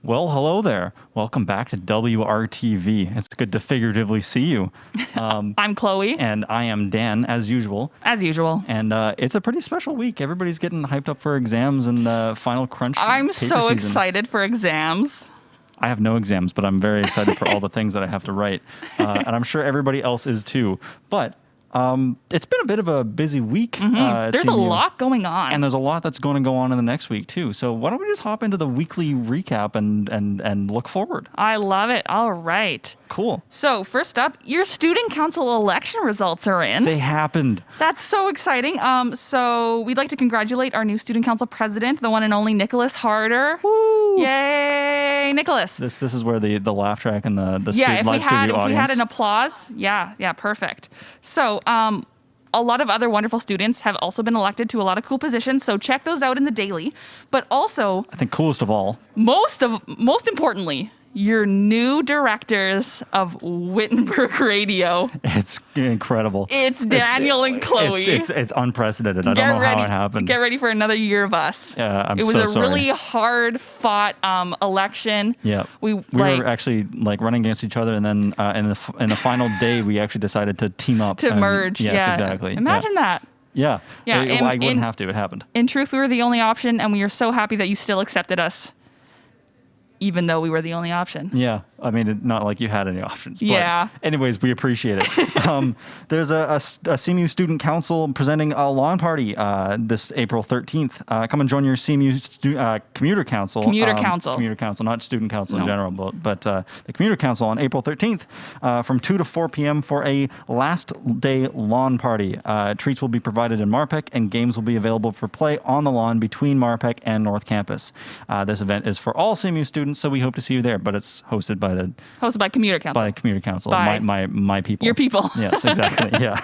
Well, hello there. Welcome back to WRTV. It's good to figuratively see you. I'm Chloe. And I am Dan, as usual. As usual. And it's a pretty special week. Everybody's getting hyped up for exams and final crunch. I'm so season. excited for exams. I have no exams, but I'm very excited for all the things that I have to write. And I'm sure everybody else is too. But it's been a bit of a busy week. There's a lot going on. And there's a lot that's going to go on in the next week too. So why don't we just hop into the weekly recap and look forward? I love it. All right. Cool. So first up, your student council election results are in. They happened. That's so exciting. So we'd like to congratulate our new student council president, the one and only Nicholas Harder. Woo! Yay, Nicholas. This is where the laugh track and the live studio if audience. we had an applause, yeah, perfect. So a lot of other wonderful students have also been elected to a lot of cool positions, so check those out in the daily. But also, I think coolest of all, most importantly, your new directors of Wittenberg Radio. It's incredible. It's Daniel and Chloe. It's unprecedented. I don't know how it happened. Get ready for another year of us. Yeah, It was a really hard fought election. Yeah, we were actually running against each other, and then in the final day, we actually decided to team up to merge. Yes, yeah, exactly. Imagine that. Yeah. I wouldn't have to. It happened. In truth, we were the only option, and we are so happy that you still accepted us, even though we were the only option. Yeah. I mean, not like you had any options. But yeah. Anyways, we appreciate it. There's a CMU Student Council presenting a lawn party this April 13th. Come and join your CMU Commuter Council. Commuter Council, not Student Council in general, but the Commuter Council on April 13th from 2 to 4 p.m. for a last day lawn party. Treats will be provided in Marpeck, and games will be available for play on the lawn between Marpeck and North Campus. This event is for all CMU students, so we hope to see you there, but it's hosted by Commuter Council. By Commuter Council. My people. Your people. Yes, exactly. Yeah.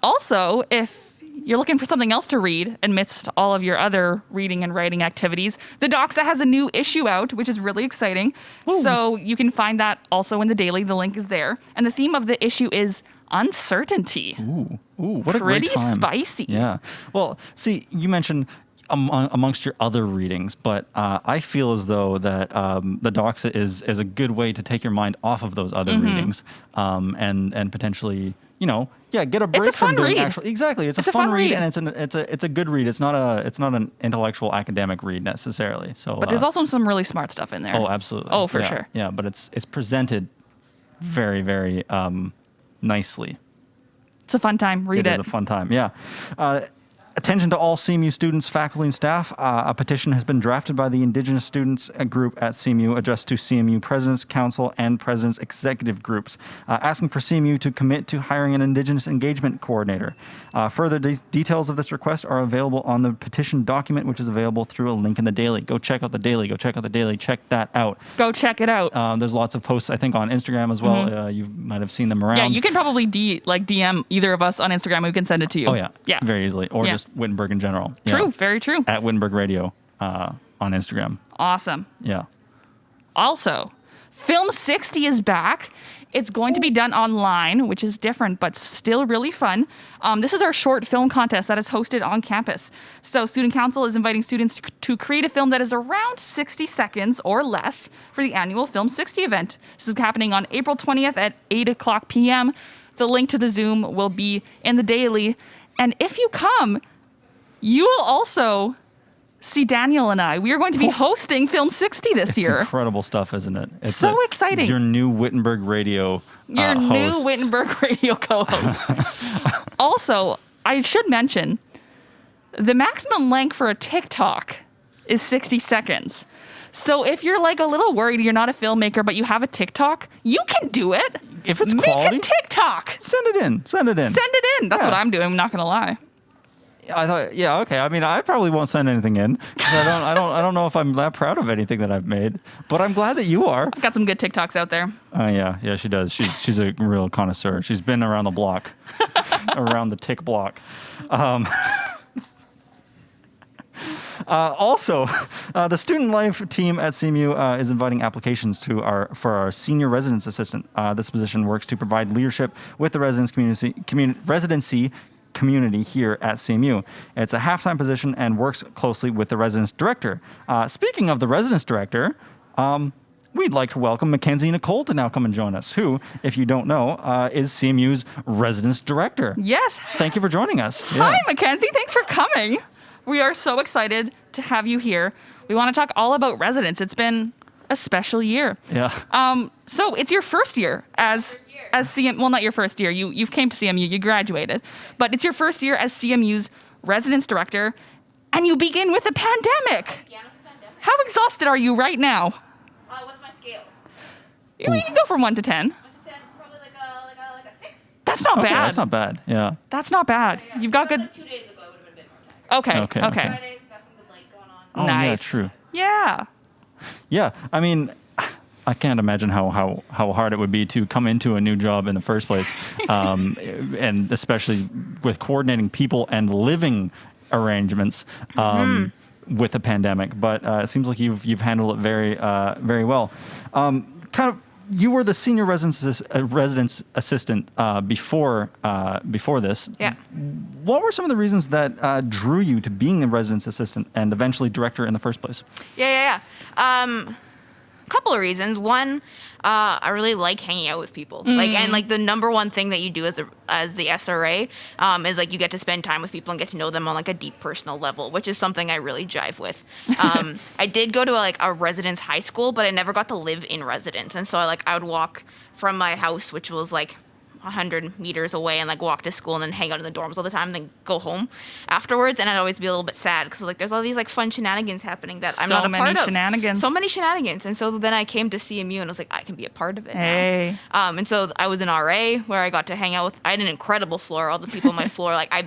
Also, if you're looking for something else to read amidst all of your other reading and writing activities, the Doxa has a new issue out, which is really exciting. Ooh. So you can find that also in the daily. The link is there. And the theme of the issue is uncertainty. Ooh, what a great time. Pretty spicy. Yeah. Well, see, you mentioned amongst your other readings, but I feel as though that the Doxa is a good way to take your mind off of those other readings, and potentially, get a break from doing actual. Exactly, it's a fun read, and it's a good read. It's not an intellectual academic read necessarily. So, but there's also some really smart stuff in there. Oh, absolutely. Oh, for sure. Yeah, but it's presented very, very nicely. It's a fun time. Read it. It is a fun time. Yeah. Attention to all CMU students, faculty, and staff. A petition has been drafted by the Indigenous Students Group at CMU, addressed to CMU President's Council and President's Executive Groups, asking for CMU to commit to hiring an Indigenous Engagement Coordinator. Further details of this request are available on the petition document, which is available through a link in the daily. Go check out the daily. Check that out. Go check it out. There's lots of posts, I think, on Instagram as well. You might have seen them around. Yeah, you can probably DM either of us on Instagram. We can send it to you. Oh, yeah. Very easily. Or just Wittenberg in general. True, very true. At Wittenberg Radio on Instagram. Awesome. Yeah. Also, Film 60 is back. It's going to be done online, which is different, but still really fun. This is our short film contest that is hosted on campus. So Student Council is inviting students to create a film that is around 60 seconds or less for the annual Film 60 event. This is happening on April 20th at 8 o'clock p.m. The link to the Zoom will be in the daily. And if you come, you will also see Daniel and I. We are going to be hosting Film 60 this year. It's incredible stuff, isn't it? It's so exciting. Your new Wittenberg Radio new Wittenberg Radio co-host. Also, I should mention, the maximum length for a TikTok is 60 seconds. So if you're a little worried you're not a filmmaker, but you have a TikTok, you can do it. If it's quality. Make a TikTok. Send it in. That's what I'm doing. I'm not going to lie. I thought, yeah, okay. I mean, I probably won't send anything in. I don't know if I'm that proud of anything that I've made, but I'm glad that you are. I've got some good TikToks out there. Yeah, she does. She's a real connoisseur. She's been around the block, around the tick block. Also, the student life team at CMU is inviting applications for our senior residence assistant. This position works to provide leadership with the residency community here at CMU. It's a half-time position and works closely with the residence director. Speaking of the residence director, we'd like to welcome Mackenzie Nicole to now come and join us, who, if you don't know, is CMU's residence director. Yes. Thank you for joining us. Hi, Mackenzie. Thanks for coming. We are so excited to have you here. We want to talk all about residence. It's been a special year. Yeah. So it's your first year as CM. Well, not your first year. You've came to CMU. You graduated, but it's your first year as CMU's residence director, and you begin with a pandemic. How exhausted are you right now? What's my scale? You can go from 1 to 10. 1 to 10, probably like a 6. That's not Okay, bad. that's not bad. Yeah. That's not bad. Yeah. You've got But good. like 2 days ago, I would have been a bit more tired. Okay. Okay. Friday, got some good light going on. Oh, yeah, Nice. true. Yeah. Yeah, I mean, I can't imagine how hard it would be to come into a new job in the first place, and especially with coordinating people and living arrangements with a pandemic. But it seems like you've handled it very well. You were the senior residence assistant before this. Yeah. What were some of the reasons that drew you to being the residence assistant and eventually director in the first place? Yeah. Couple of reasons. One, I really like hanging out with people. And the number one thing that you do as the SRA is like you get to spend time with people and get to know them on like a deep personal level, which is something I really jive with. I did go to a residence high school, but I never got to live in residence, and so I would walk from my house, which was like 100 meters away, and walk to school and then hang out in the dorms all the time and then go home afterwards. And I'd always be a little bit sad because there's all these fun shenanigans happening that I'm not a part of. So many shenanigans. And so then I came to CMU and I was like, I can be a part of it Hey. now. And so I was in RA where I got to hang out with, I had an incredible floor. All the people on my floor, I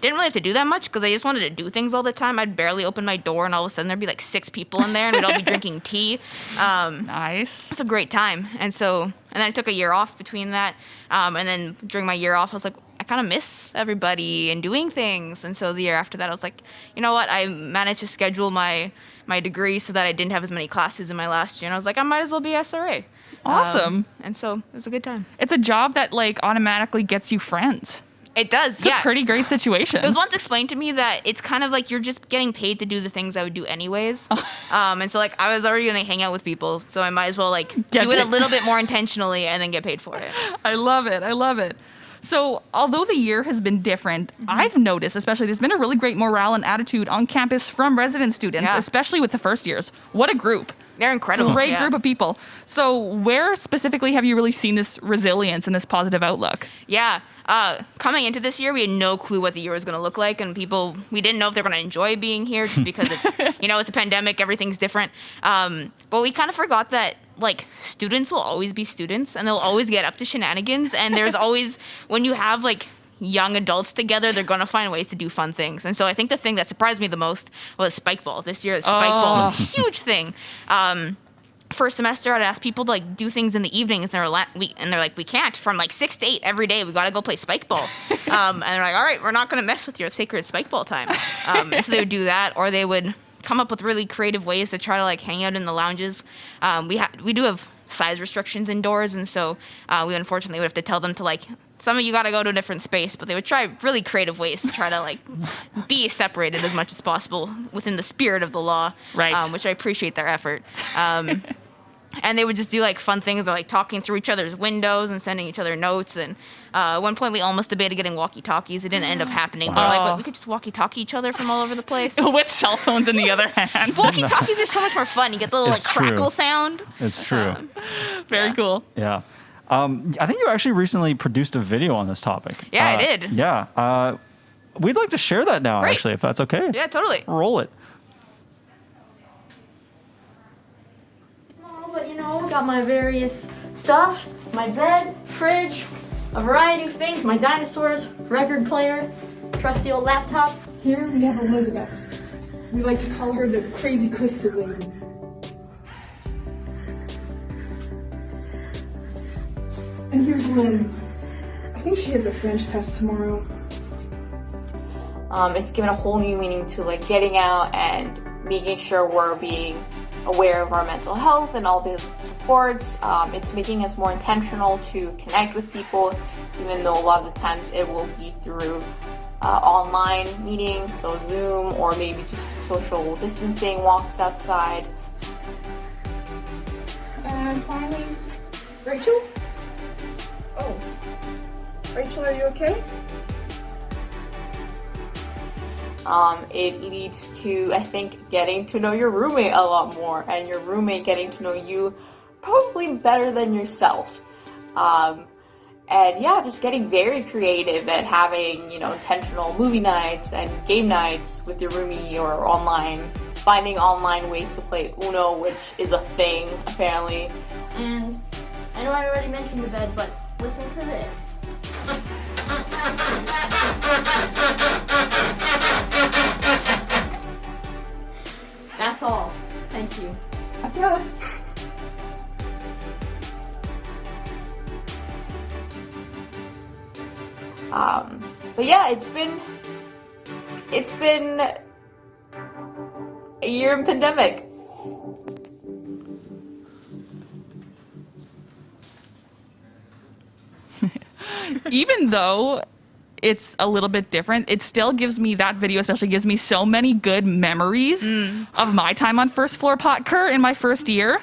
didn't really have to do that much because I just wanted to do things all the time. I'd barely open my door and all of a sudden there'd be 6 people in there and we'd all be drinking tea. Nice. It's a great time. And then I took a year off between that. And then during my year off, I was like, I kind of miss everybody and doing things. And so the year after that, I was like, you know what? I managed to schedule my degree so that I didn't have as many classes in my last year. And I was like, I might as well be SRA. Awesome. And so it was a good time. It's a job that automatically gets you friends. It does, It's a pretty great situation. It was once explained to me that it's kind of like you're just getting paid to do the things I would do anyways. And so I was already going to hang out with people, so I might as well do it a little bit more intentionally and then get paid for it. I love it. So although the year has been different, I've noticed, especially, there's been a really great morale and attitude on campus from resident students, especially with the first years. What a group. They're incredible. Great group of people. So where specifically have you really seen this resilience and this positive outlook? Yeah. Coming into this year, we had no clue what the year was going to look like, and we didn't know if they're going to enjoy being here just because it's, it's a pandemic, everything's different. But we kind of forgot that, students will always be students, and they'll always get up to shenanigans, and there's always, when you have, young adults together, they're going to find ways to do fun things. And so I think the thing that surprised me the most was Spikeball. This year, Spikeball was a huge thing. First semester, I'd ask people to do things in the evenings, and they're like, we can't. From 6 to 8 every day, we got to go play Spikeball. And they're like, all right, we're not going to mess with your sacred Spikeball time. And so they would do that, or they would come up with really creative ways to try to hang out in the lounges. We do have size restrictions indoors, and so we unfortunately would have to tell them to some of you got to go to a different space, but they would try really creative ways to try to be separated as much as possible within the spirit of the law, right? Which I appreciate their effort. And they would just do fun things, or talking through each other's windows and sending each other notes. And at one point we almost debated getting walkie-talkies. It didn't end up happening, but we could just walkie-talkie each other from all over the place. With cell phones in the other hand. Walkie-talkies are so much more fun. You get the little crackle sound. It's true. Very cool. Yeah. I think you actually recently produced a video on this topic. Yeah, I did. Yeah. We'd like to share that now, Great. actually, if that's okay. Yeah, totally. Roll it. But got my various stuff, my bed, fridge, a variety of things, my dinosaurs, record player, trusty old laptop. Here we have Elizabeth. We like to call her the crazy Krista lady. And here's Lynn. I think she has a French test tomorrow. It's given a whole new meaning to getting out and making sure we're being aware of our mental health and all the supports. It's making us more intentional to connect with people, even though a lot of the times it will be through online meetings, so Zoom, or maybe just social distancing walks outside. And finally, Rachel? Oh, Rachel, are you okay? It leads to, I think, getting to know your roommate a lot more, and your roommate getting to know you probably better than yourself. And yeah, just getting very creative and having, intentional movie nights and game nights with your roomie or online, finding online ways to play Uno, which is a thing, apparently. And I know I already mentioned the bed, but listen to this. That's all. Thank you. That's us. But yeah, it's been a year in pandemic. Even though it's a little bit different, it still gives me, that video especially gives me so many good memories of my time on first floor Potker in my first year.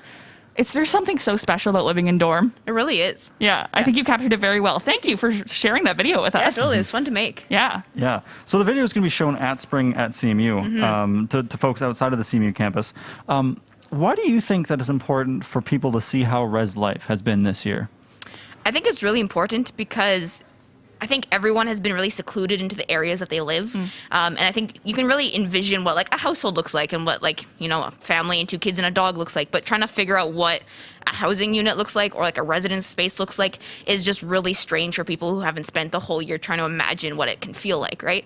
There's something so special about living in dorm. It really is. Yeah, I think you captured it very well. Thank you for sharing that video with Yeah, us. totally. It was fun to make. Yeah. Yeah. So the video is going to be shown at Spring at CMU to folks outside of the CMU campus. Why do you think that it's important for people to see how res life has been this year? I think it's really important because I think everyone has been really secluded into the areas that they live. And I think you can really envision what like a household looks like and what like, a family and 2 kids and a dog looks like. But trying to figure out what a housing unit looks like or like a residence space looks like is just really strange for people who haven't spent the whole year trying to imagine what it can feel like, right?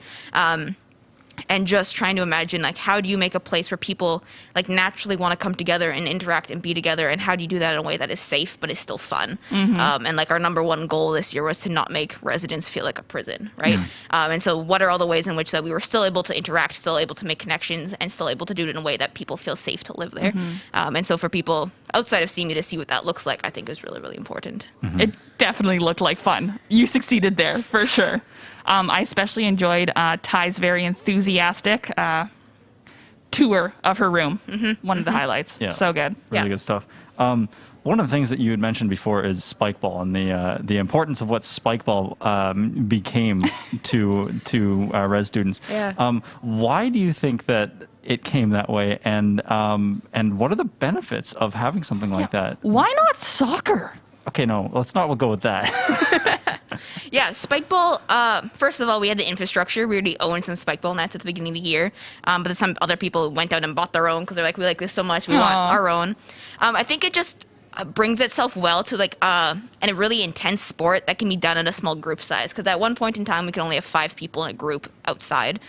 And just trying to imagine, like, how do you make a place where people, like, naturally want to come together and interact and be together, and how do you do that in a way that is safe but is still fun? And, like, our number one goal this year was to not make residents feel like a prison, right? And so what are all the ways in which that we were still able to interact, still able to make connections, and still able to do it in a way that people feel safe to live there? And so for people outside of CMU to see what that looks like, I think is really, really important. It definitely looked like fun. You succeeded there, for sure. I especially enjoyed Ty's very enthusiastic tour of her room. One of the highlights. Yeah. So good. Really good stuff. One of the things that you had mentioned before is Spikeball and the importance of what Spikeball became to res students. Yeah. Why do you think that it came that way, and what are the benefits of having something like that? Why not soccer? Okay, no, let's not go with that. Yeah, Spikeball, first of all, we had the infrastructure. We already owned some Spikeball nets at the beginning of the year. But then some other people went out and bought their own because they're like, we like this so much, we want our own. I think it just brings itself well to like a really intense sport that can be done in a small group size. Because at one point in time, we could only have 5 people in a group outside,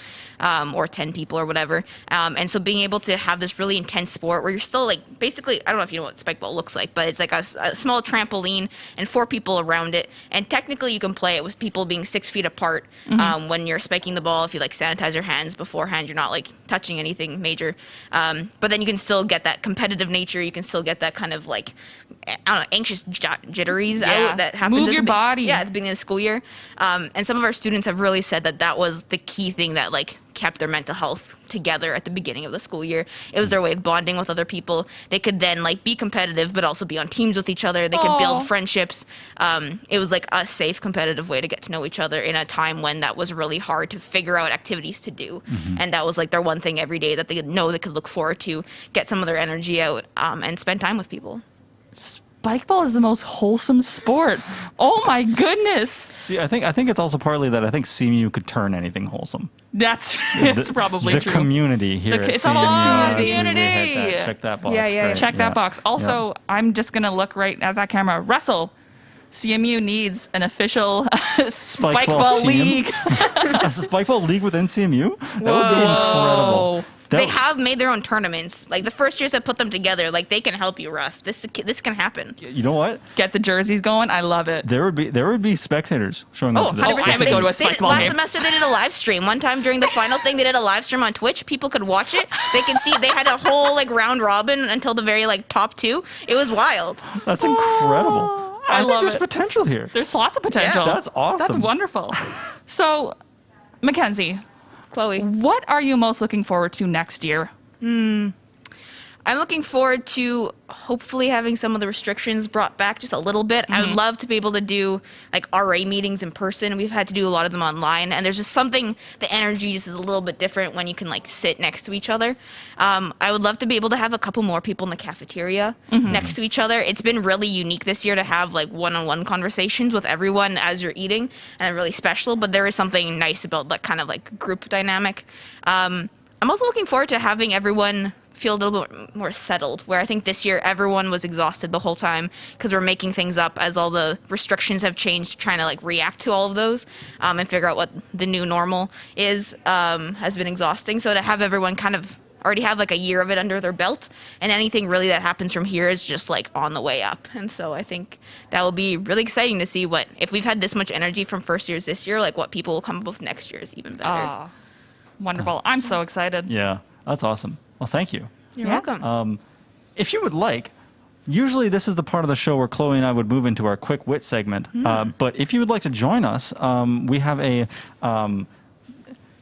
or 10 people or whatever. And so being able to have this really intense sport where you're still like, basically, I don't know if you know what Spikeball looks like, but it's like a small trampoline and 4 people around it. And technically you can play it with people being 6 feet apart when you're spiking the ball. If you like sanitize your hands beforehand, you're not like touching anything major. But then you can still get that competitive nature. You can still get that kind of like, I don't know, anxious jitteries out that happens. Move your body. Yeah, at the beginning of the school year. And some of our students have really said that was the key thing that like kept their mental health together at the beginning of the school year. It was their way of bonding with other people. They could then like be competitive, but also be on teams with each other. They could build friendships. It was like a safe, competitive way to get to know each other in a time when that was really hard to figure out activities to do. And that was like their one thing every day that they could know they could look forward to, get some of their energy out, and spend time with people. Spikeball is the most wholesome sport. Oh my goodness. See, I think it's also partly that I think CMU could turn anything wholesome. It's probably the true. Community here at It's CMU. all we community. hit that. Check that box. Yeah. Right, Check that box. Also, I'm just going to look right at that camera. Russell, CMU needs an official Spikeball team. league. A Spikeball league within CMU? That would be incredible. They have made their own tournaments. Like the first years I put them together, like they can help you, Russ. This can happen. You know what? Get the jerseys going. I love it. There would be spectators showing up. Oh, to this. 100%. I would go to a Spikeball last game. semester they did a live stream. One time during the final thing, they did a live stream on Twitch. People could watch it. They could see. They had a whole like round robin until the very like top 2. It was wild. That's incredible. I think love there's it. potential here. There's lots of potential. That's awesome. That's wonderful. So, Mackenzie, Chloe. what are you most looking forward to next year? I'm looking forward to hopefully having some of the restrictions brought back just a little bit. I would love to be able to do like RA meetings in person. We've had to do a lot of them online, and there's just something, the energy just is a little bit different when you can like sit next to each other. I would love to be able to have a couple more people in the cafeteria next to each other. It's been really unique this year to have like one-on-one conversations with everyone as you're eating, and really special, but there is something nice about that kind of like group dynamic. I'm also looking forward to having everyone feel a little bit more settled, where I think this year everyone was exhausted the whole time because we're making things up as all the restrictions have changed, trying to like react to all of those and figure out what the new normal is, has been exhausting. So to have everyone kind of already have like a year of it under their belt, and anything really that happens from here is just like on the way up. And so I think that will be really exciting to see what, if we've had this much energy from first years this year, like what people will come up with next year is even better. Wonderful. I'm so excited. Yeah, that's awesome. Well, thank you. You're Yeah. welcome. If you would like, usually this is the part of the show where Chloe and I would move into our quick wit segment. But if you would like to join us, we have a,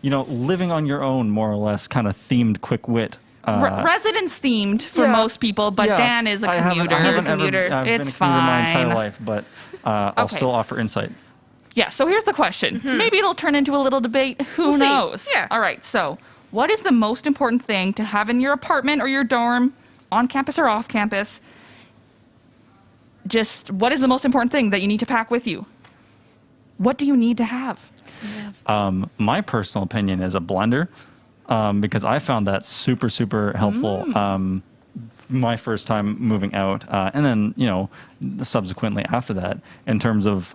living on your own, more or less, kind of themed quick wit. Residence themed for yeah. most people, but Yeah. Dan is a commuter. He's a commuter. I've been It's a commuter my entire fine. life, but I'll Okay. still offer insight. Yeah, so here's the question. Maybe it'll turn into a little debate. Who We'll see. knows? Yeah. All right, so what is the most important thing to have in your apartment or your dorm, on campus or off campus? Just what is the most important thing that you need to pack with you? What do you need to have? My personal opinion is a blender, because I found that super, super helpful my first time moving out. And then, subsequently after that, in terms of,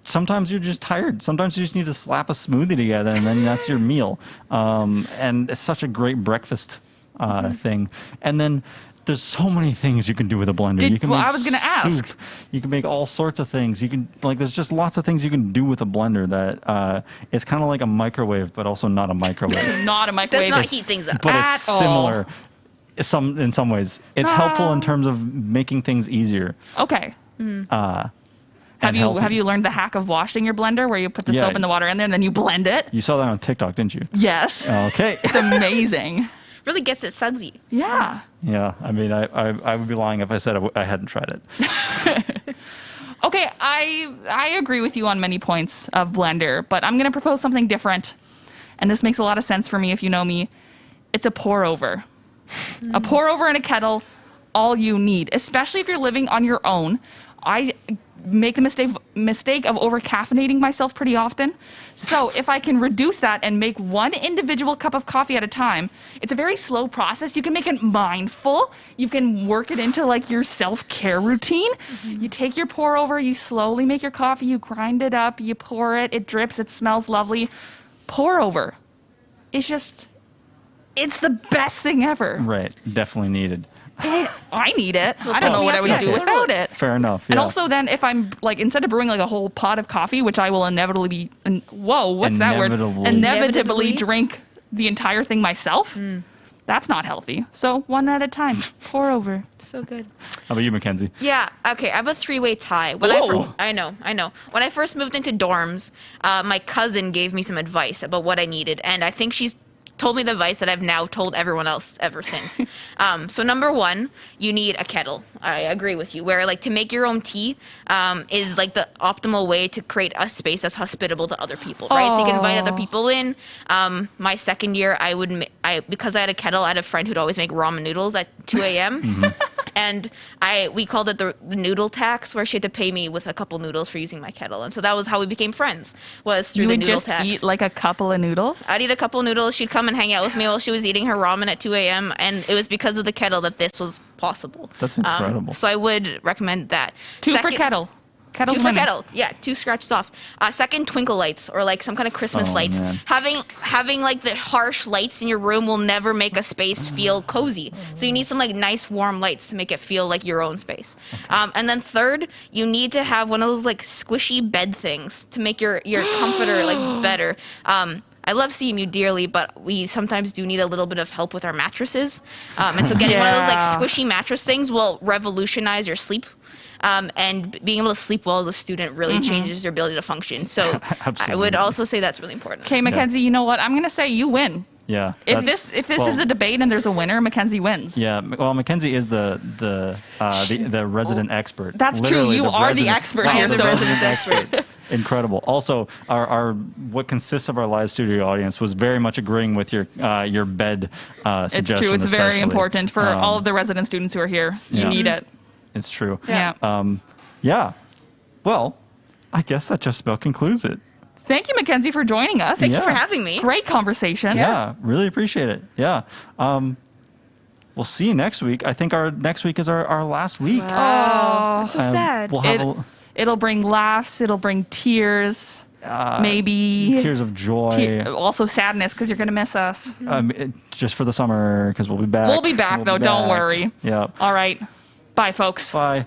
sometimes you're just tired. Sometimes you just need to slap a smoothie together, and then that's your meal. And it's such a great breakfast thing. And then there's so many things you can do with a blender. You can well, make I was gonna ask. soup. You can make all sorts of things. You can there's just lots of things you can do with a blender that it's kind of like a microwave, but also not a microwave. Not a microwave. Does not It's- heat things up. But At it's all. similar. In some ways, it's helpful in terms of making things easier. Okay. and Have healthy. you learned the hack of washing your blender where you put the Yeah. soap and the water in there and then you blend it? You saw that on TikTok, didn't you? Yes. Okay. It's amazing. Really gets it sudsy. Yeah. Yeah, I mean, I would be lying if I said I hadn't tried it. Okay, I agree with you on many points of blender, but I'm going to propose something different. And this makes a lot of sense for me if you know me. It's a pour over. A pour over in a kettle, all you need, especially if you're living on your own. I make the mistake of over caffeinating myself pretty often. So if I can reduce that and make one individual cup of coffee at a time, it's a very slow process. You can make it mindful. You can work it into like your self-care routine. You take your pour over, you slowly make your coffee, you grind it up, you pour it, it drips, it smells lovely. Pour over. It's the best thing ever. Right, definitely needed. I need it. I don't know what I would Yeah, do totally. without it. Fair enough. And yeah. also then if I'm like, instead of brewing like a whole pot of coffee, which I will inevitably Inevitably? drink the entire thing myself, that's not healthy. So one at a time, pour over. So good. How about you, Mackenzie? Yeah, okay, I have a three-way tie. Whoa. I know. When I first moved into dorms, my cousin gave me some advice about what I needed, and I think she's told me the advice that I've now told everyone else ever since. So number one, you need a kettle. I agree with you, where like to make your own tea is like the optimal way to create a space that's hospitable to other people, right? So you can invite other people in. My second year, because I had a kettle, I had a friend who'd always make ramen noodles at 2 a.m. And we called it the noodle tax, where she had to pay me with a couple noodles for using my kettle. And so that was how we became friends, was through You the would noodle just tax. eat like a couple of noodles? I'd eat a couple noodles. She'd come and hang out with me while she was eating her ramen at 2 a.m. And it was because of the kettle that this was possible. That's incredible. So I would recommend that. Two for Second- kettle. Kettle's Two for winning. kettle. Yeah, 2 scratches off. Second, twinkle lights or like some kind of Christmas Oh, lights. man. Having like the harsh lights in your room will never make a space feel cozy. So you need some like nice warm lights to make it feel like your own space. And then third, you need to have one of those like squishy bed things to make your comforter like better. I love CMU dearly, but we sometimes do need a little bit of help with our mattresses. And so getting one of those like Yeah. squishy mattress things will revolutionize your sleep. And being able to sleep well as a student really changes your ability to function. So I would Absolutely. also say that's really important. Okay, Mackenzie, you know what? I'm going to say you win. Yeah. If that's- this well, is a debate and there's a winner, Mackenzie wins. Yeah, well, Mackenzie is the resident expert. That's true. Literally You are the expert wow, here, the so- resident expert. Incredible. Also, our what consists of our live studio audience was very much agreeing with your bed suggestion. It's true. It's very especially. important for all of the resident students who are here. You yeah. need it. It's true. Yeah. Yeah. Well, I guess that just about concludes it. Thank you, Mackenzie, for joining us. Thank you Yeah. for having me. Great conversation. Yeah, really appreciate it. Yeah. We'll see you next week. I think our next week is our last week. Oh, That's so sad. We'll have it'll bring laughs. It'll bring tears. Maybe tears of joy. also sadness because you're going to miss us. Just for the summer because we'll be back. We'll be back, though. Don't worry. Yeah. All right. Bye, folks. Bye.